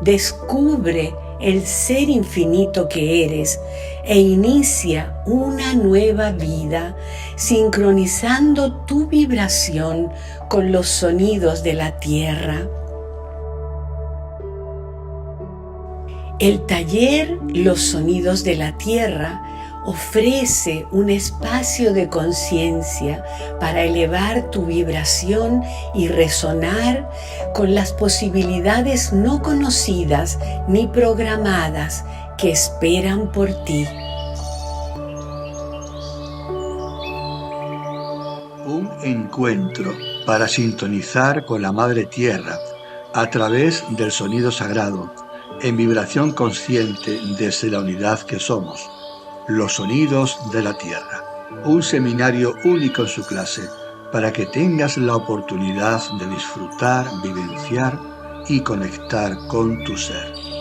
Descubre el ser infinito que eres e inicia una nueva vida sincronizando tu vibración con los sonidos de la tierra. El taller Los Sonidos de la Tierra ofrece un espacio de conciencia para elevar tu vibración y resonar con las posibilidades no conocidas ni programadas que esperan por ti. Un encuentro para sintonizar con la Madre Tierra a través del sonido sagrado, en vibración consciente desde la unidad que somos. Los Sonidos de la Tierra. Un seminario único en su clase para que tengas la oportunidad de disfrutar, vivenciar y conectar con tu ser.